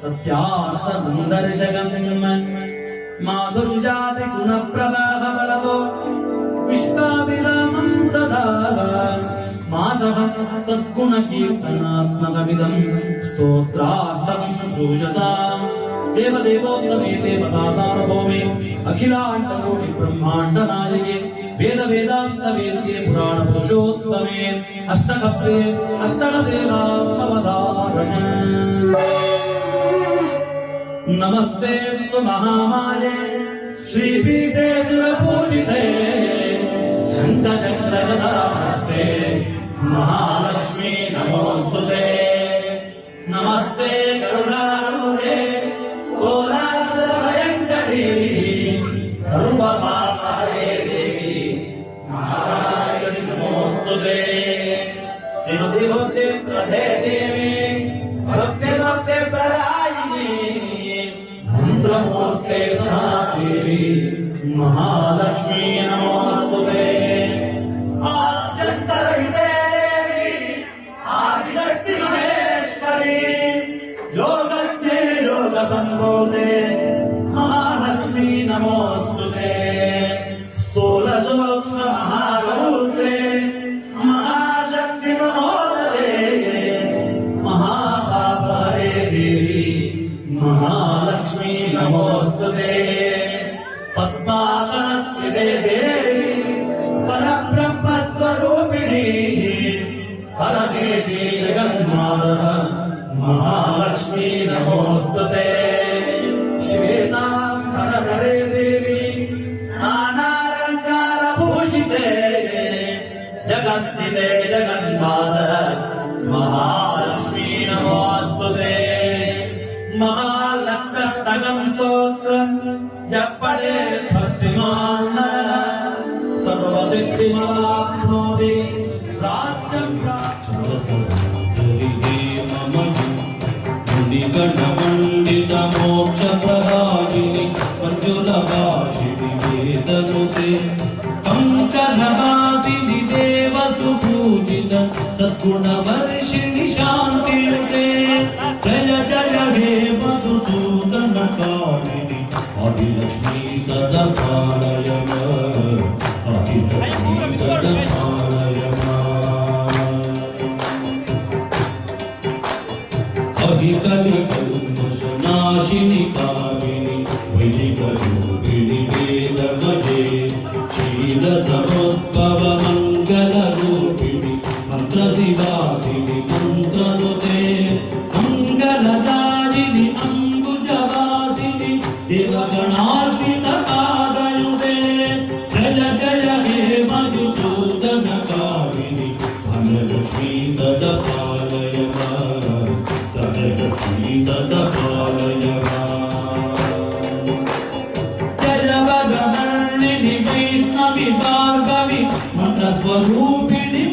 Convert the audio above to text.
सत्यार्थ संदर्शकम् माधुर्यादि गुणप्रवाह बलतो विश्वाभिरामं तदा माधव तद्गुण कीर्तनात्मकमिदं स्तोत्राष्टकं श्रूयताम् देवदेवोत्तमे देवता सार्वभौमे अखिलाण्डकोटि ब्रह्माण्ड नायके वेद वेदांत वेद्ये पुराण पुरुषोत्तमे अष्टकप्रिये अष्टकदेवात्मवधारणे नमस्ते तु महामाये श्रीपीठे सुरपूजिते शङ्खचक्रगदाहस्ते महालक्ष्मी नमोस्तुते नमस्ते करुणारूढे कोलासभयङ्करी सर्वपापहरे देवी नारायणी नमोस्तुते सिद्धि बुद्धि प्रदे देवी भक्ति भक्ति प्रदायिनी मंत्रमूर्ते देवी महालक्ष्मी नमोस्तुते आद्यन्तरहिते देवी आदिशक्ति महेश्वरी योगज्ञे योग संबोधे महालक्ष्मी नमोस्तुते स्थूल सूक्ष्म महारौद्रे महाशक्ति महोदरे महापापहरे देवी महालक्ष्मी नमोस्तुते पद्मासनस्थिते देवी परब्रह्म स्वरूपिणी परमेशी जगन्माता महालक्ष्मी नमोस्तुते श्वेतांबरधरे देवी नानालङ्कारभूषिते जगत्स्थिते जगन्माता महालक्ष्मी नमोस्तुते महालक्ष्म्यष्टकं स्तोत्रं जपते भक्तिमान् सर्वसिद्धिमवाप्नोति राज्यं गणमण्डित मोक्षप्रदायिनि मंजुलभाषिणि वेदनुते पंकजवासिनि देवसुपूजित सद्गुणवर्षिणि शान्तिर्ते जय जय हे मधुसूदनकारिणि आदिलक्ष्मी सदा पालय आदिलक्ष्मी सदा पालय कलिकल्मषनाशिनि कामिनि वैदिकरूपिणि वेदमये शीलसमुद्भव मङ्गलरूपिणि मन्त्रदिवासिनि मन्त्रनुते मङ्गलदायिनि अम्बुजवासिनि देवगणार्पितपादयुते जय जय हे मधुसूदनकारिणि धनलक्ष्मी सदा पालय लक्ष्मी सदा पालय जय वरवर्णिनि वैष्णवी भार्गवी मंत्रस्वरूपिणि